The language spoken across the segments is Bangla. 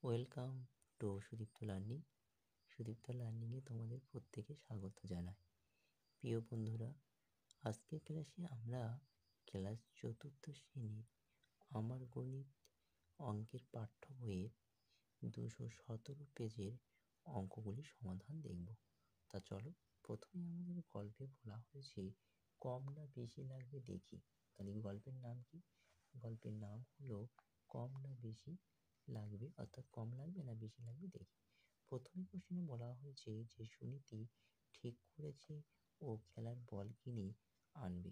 Welcome to Sudipta learning. Sudipta লার্নিংয়ে তোমাদের প্রত্যেকে স্বাগত জানাই। প্রিয় বন্ধুরা, আজকের ক্লাসে আমরা ক্লাস 4th শ্রেণীর আমার গণিত অঙ্কের পাঠ্য বইয়ের 217 পেজের অঙ্কগুলির সমাধান দেখব। তা চলো, প্রথমে আমাদের গল্পে বলা হয়েছে কম না বেশি লাগবে দেখি। তাহলে গল্পের নাম কি? গল্পের নাম হলো কম না বেশি লাগবে, অর্থাৎ কম লাগবে না বেশি লাগবে দেখি। প্রথমে কোশ্চেনে বলা হয়েছে যে সুনীতি ঠিক করেছে ও খেলার বল কিনে আনবে।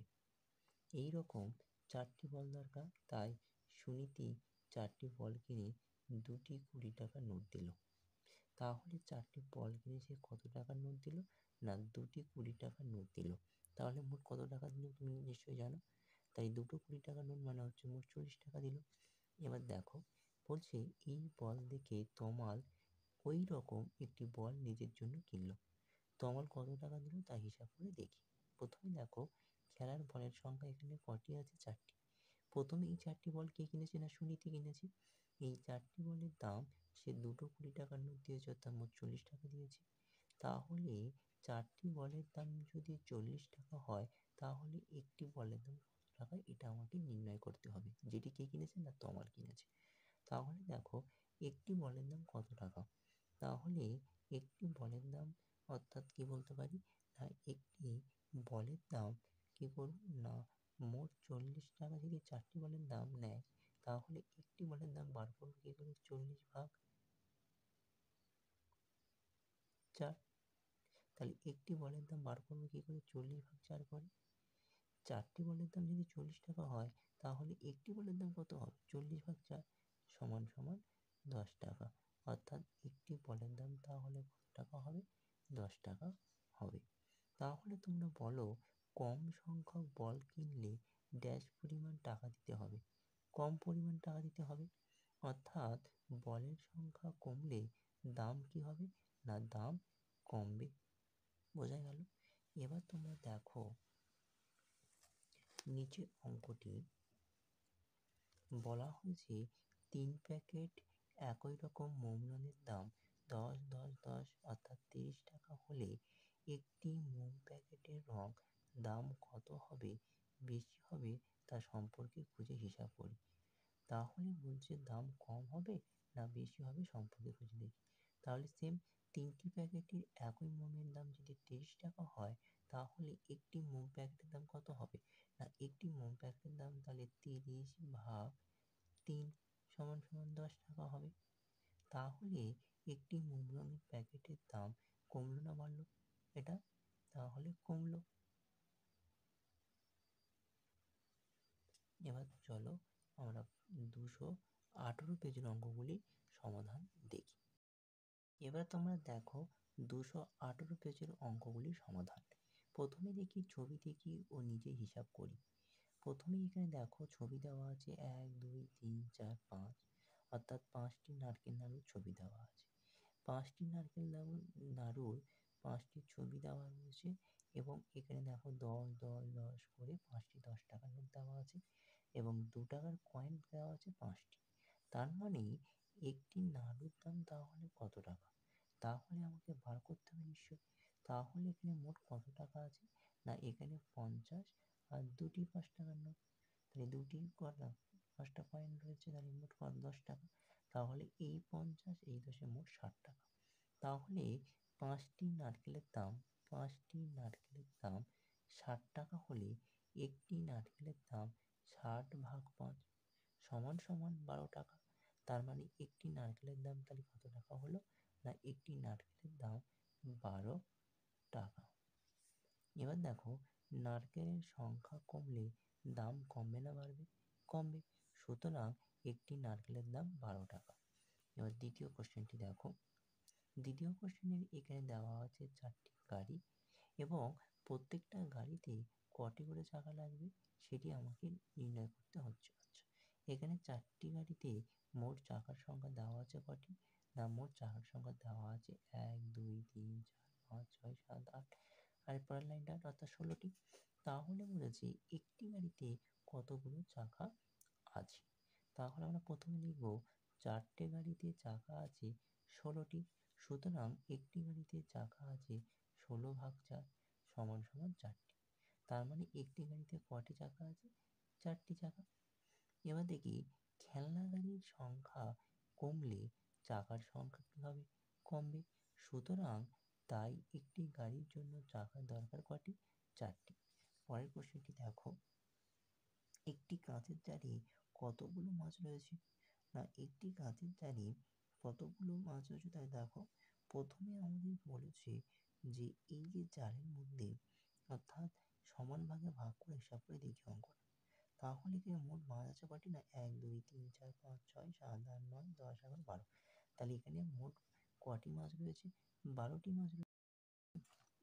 এই রকম 4টি বল দরকার, তাই সুনীতি 4টি বল কিনে 2টি 20 টাকার নোট দিল। তাহলে 4টি বল কিনে সে কত টাকার নোট দিল? না 2টি 20 টাকার নোট দিল। তাহলে মোট কত টাকা দিল তুমি নিশ্চয়ই জানো। তাই দুটো 20 টাকার নোট মানে হচ্ছে মোট 40 টাকা দিল। এবার দেখো, বলছে এই বল দেখে তমাল ওই রকম একটি বল নিজের জন্য কিনলো। তমাল কত টাকা দিল তা হিসাব করে দেখি। প্রথমে দেখো, খেলার বলের সংখ্যা এখানে কটি আছে? 4টি। প্রথমে এই 4টি বল কে কিনেছে? না সুনীতি কিনেছে। এই 4টি বলের দাম সে দুটো 20 টাকার নোট দিয়েছে, অর্থাৎ মোট 40 টাকা দিয়েছে। তাহলে 4টি বলের দাম যদি 40 টাকা হয়, তাহলে একটি বলের দাম কত টাকা এটা আমাকে নির্ণয় করতে হবে। যেটি কে কিনেছে? না তমাল কিনেছে। তাহলে দেখো, একটি বলের দাম কত টাকা? তাহলে একটি বলের দাম, অর্থাৎ কি বলতে পারি না একটি বলের দাম কি করব না মোট 40 টাকা যদি 4টি বলের দাম নেয়, তাহলে একটি বলের দাম বার করবো কি করে? 40 ভাগ 4। তাহলে একটি বলের দাম বার করবো কি করে? 40 ভাগ 4 করে। 4টি বলের দাম যদি 40 টাকা হয়, তাহলে একটি বলের দাম কত হবে? 40 ভাগ 4 সমান সমান 10 টাকা। অর্থাৎ একটি বলের দাম তাহলে কত টাকা হবে? 10 টাকা হবে। তাহলে তোমরা বলো, কম সংখ্যক বল কিনলে ড্যাশ পরিমাণ টাকা দিতে হবে। কম পরিমাণ টাকা দিতে হবে, অর্থাৎ বলের সংখ্যা কমলে দাম কি হবে? না দাম কমবে। বোঝা গেল? এবার তোমরা দেখো, নিচের অঙ্কটি বলা হয়েছে 3 প্যাকেট একই রকম মোমরানের দাম 10 10 10 অর্থাৎ 30 টাকা হলে একটি মোম প্যাকেটের রং দাম কত হবে বেশি হবে তা সম্পর্কে খুঁজে হিসাব করি। তাহলে বলছে দাম কম হবে না বেশি হবে সম্পর্কে খুঁজে দেখি। তাহলে সেম 3টি প্যাকেটের একই মোমের দাম যদি 30 টাকা হয়, তাহলে একটি মোম প্যাকেটের দাম কত হবে? না একটি মোম প্যাকেটের দাম তাহলে 30 ভাগ 3 সমান সমান 10 টাকা হবে। তাহলে একটি মোম রঙের প্যাকেটের দাম কমলো না বাড়লো? এটা তাহলে কমলো। এবার চলো আমরা 218 পেজের অঙ্কগুলি সমাধান দেখি। এবার তোমরা দেখো 218 পেজের অঙ্কগুলি সমাধান। প্রথমে দেখি ছবি দেখি ও নিজে হিসাব করি। প্রথমে এখানে দেখো ছবি দেওয়া আছে 1 2 3 4 5, অর্থাৎ 5টি নারকেল নাড়ুর ছবি দেওয়া আছে। 5টি নারকেল নাড়ুর 5টি ছবি দেওয়া রয়েছে এবং এখানে দেখো 10 10 10 করে 5টি 10 টাকার নোট দেওয়া আছে এবং 2 টাকার কয়েন দেওয়া আছে 5টি। তার মানে একটি নাড়ুর দাম তাহলে কত টাকা? তাহলে আমাকে বার করতে হবে নিশ্চয়ই। তাহলে এখানে মোট কত টাকা আছে? না এখানে 50 আর 2টি 5 টাকার নোট। তাহলে 2টি 5টা কয়েন রয়েছে, তাহলে মোট 10 টাকা। তাহলে এই 50 এই 10 মোট 60 টাকা। তাহলে 5টি নারকেলের দাম 60 টাকা হলে একটি নারকেলের দাম 60 ভাগ 5 সমান সমান 12 টাকা। তার মানে একটি নারকেলের দাম তাহলে কত টাকা হলো? না একটি নারকেলের দাম 12 টাকা। এবার দেখো, নারকেলের সংখ্যা কমলে দাম কমবে না বাড়বে? কমবে। সুতরাং একটি নারকেলের দাম 12 টাকা। এবার দ্বিতীয় কোশ্চেনটি দেখো। দ্বিতীয় কোশ্চেনের এখানে দেওয়া আছে 4টি গাড়ি এবং প্রত্যেকটা গাড়িতে কটি করে চাকা লাগবে সেটি আমাকে নির্ণয় করতে হচ্ছে। আচ্ছা, এখানে 4টি গাড়িতে মোট চাকার সংখ্যা দেওয়া আছে কটি? না মোট চাকার সংখ্যা দেওয়া আছে 1 2 3 4 5 6 7 8, আর পরের লাইনটা অর্থাৎ 16টি। তাহলে বলেছি একটি গাড়িতে কতগুলো চাকা আছে। তাহলে আমরা প্রথমে লিখব 4টে গাড়িতে চাকা আছে 16টি, সুতরাং একটি গাড়িতে চাকা আছে 16 ভাগ 4 সমান সমান 4টি। তার মানে একটি গাড়িতে কটি চাকা আছে? 4টি চাকা। এবার দেখি খেলনা গাড়ির সংখ্যা কমলে চাকার সংখ্যা কী হবে? কমবে। সুতরাং তাই একটি গাড়ির জন্য চাকার দরকার কটি? 4টি। পরের প্রশ্নটি দেখো, একটি কাঁচের জারে কতগুলো মাছ রয়েছে? না, একটি কাঁচের জারে কতগুলো মাছ রয়েছে তাই দেখো, প্রথমে আমাদের বলেছে যে এই যে জারের মধ্যে অর্থাৎ সমান ভাগে ভাগ করে হিসাব করে দেখি অঙ্কটা। তাহলে এখানে মোট মাছ আছে কটি? না 1 2 3 4 5 6 7 8 9 10 11 12। তাহলে এখানে মোট কটি মাছ রয়েছে? 12টি মাছ রয়েছে।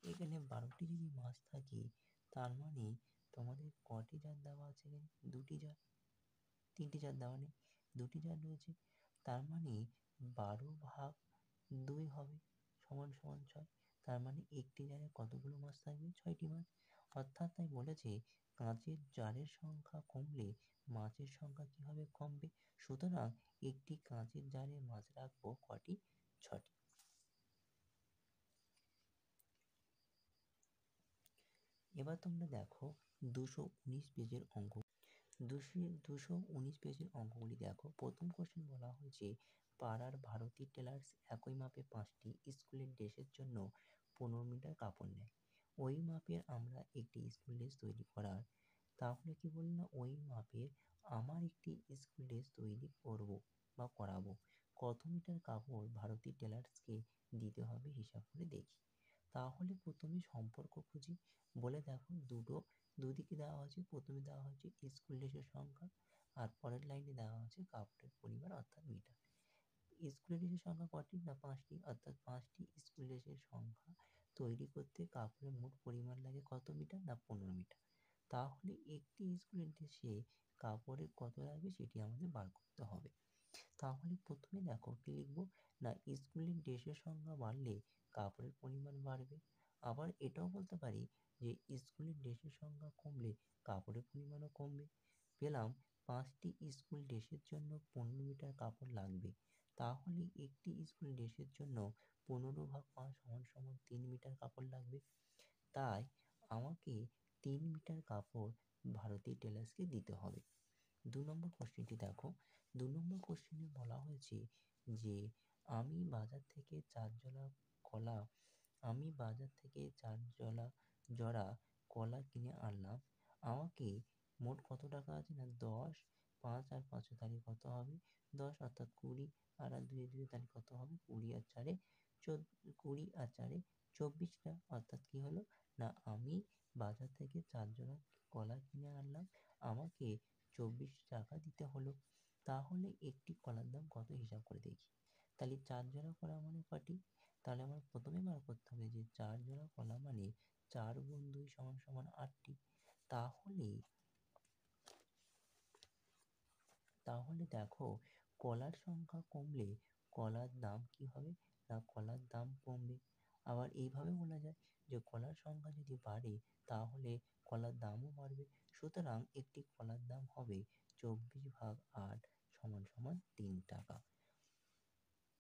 এখানে 12টি যদি মাছ থাকে তার মানে তোমাদের কটি জার দেওয়া আছে? এখানে 2টি জার, 3টি জার দেওয়া নেই, 2টি জার রয়েছে। তার মানে 12/2 হবে সমান সমান 6। তার মানে একটি জারে কতগুলো মাছ থাকবে? 6টি মাছ। অর্থাৎ তাই বলেছে কাঁচের জারের সংখ্যা কমলে মাছের সংখ্যা কী হবে? কমবে। সুতরাং একটি কাঁচের জারে মাছ রাখবো কটি? 6টি। এবার তোমরা দেখো 219 পেজের অঙ্ক। 219 পেজের অঙ্কগুলি দেখো। প্রথম কোশ্চেন বলা হয়েছে পাড়ার ভারতী টেলার্স একই মাপে 5টি স্কুলের ড্রেসের জন্য 15 মিটার কাপড় নেয়। ওই মাপের আমরা একটি স্কুল ড্রেস তৈরি করার, তাহলে কি বলল না, ওই মাপের আমার একটি স্কুল ড্রেস তৈরি করব বা করাবো, কত মিটার কাপড় ভারতী টেলার্সকে দিতে হবে হিসাব করে দেখি। তাহলে প্রথমে সম্পর্ক খুঁজি। বলে দেখো দুদিকে দেওয়া হয়েছে, প্রথমে দেওয়া হয়েছে স্কুল ড্রেসের সংখ্যা আর পরের লাইনে দেওয়া হয়েছে কাপড়ের পরিমাণ অর্থাৎ মিটার। স্কুল ড্রেসের সংখ্যা কটি? না 5টি, অর্থাৎ 5টি স্কুল ড্রেসের সংখ্যা তৈরি করতে কাপড়ের মোট পরিমাণ লাগে কত মিটার? না 15 মিটার। তাহলে একটি স্কুলের ড্রেসে কাপড়ের কত লাগবে সেটি আমাদের বার করতে হবে। তাহলে প্রথমে দেখো কি লিখবো, না স্কুলের ড্রেসের সংখ্যা বাড়লে কাপড়ের পরিমাণ বাড়বে। আবার এটাও বলতে পারি যে স্কুলের ড্রেসের সংখ্যা কমলে কাপড়ের পরিমাণও কমবে। পেলাম 5টি স্কুল ড্রেসের জন্য 15 মিটার কাপড় লাগবে। তাহলে একটি স্কুল ড্রেসের জন্য 15/5 সমান সমান 3 মিটার কাপড় লাগবে। তাই আমাকে 3 মিটার কাপড় ভারতী টেলার্সকে দিতে হবে। 2 নম্বর কোশ্চেনটি দেখো। 2 নম্বর কোশ্চেনে বলা হয়েছে যে আমি বাজার থেকে চার জোড়া কলা কিনে আনলাম। আমাকে মোট কত টাকা আছে? না 10, 5 আর 5 তাহলে কত হবে? 10 অর্থাৎ 20 আর 2 2 তাহলে কত হবে? 20 আর 4 24টা। অর্থাৎ কি হলো, না আমি বাজার থেকে 4 জোড়া কলা কিনে আনলাম, আমাকে 24 টাকা দিতে হলো। তাহলে একটি কলার দাম কত হিসাব করে দেখি। তাহলে 4 জোড়া কলা মানে কটি? তাহলে আমার প্রথমে বার করতে হবে যে 4 জোড়া কলা মানে 4 গুণ 2 সমান সমান 8টি। তাহলে দেখো কলার সংখ্যা কমলে কলার দাম কি হবে? না কলার দাম কমবে। আবার এইভাবে বলা যায় যে কলার সংখ্যা যদি বাড়ে তাহলে কলার দামও বাড়বে। সুতরাং একটি কলার দাম হবে 24/8 সমান সমান 3 টাকা।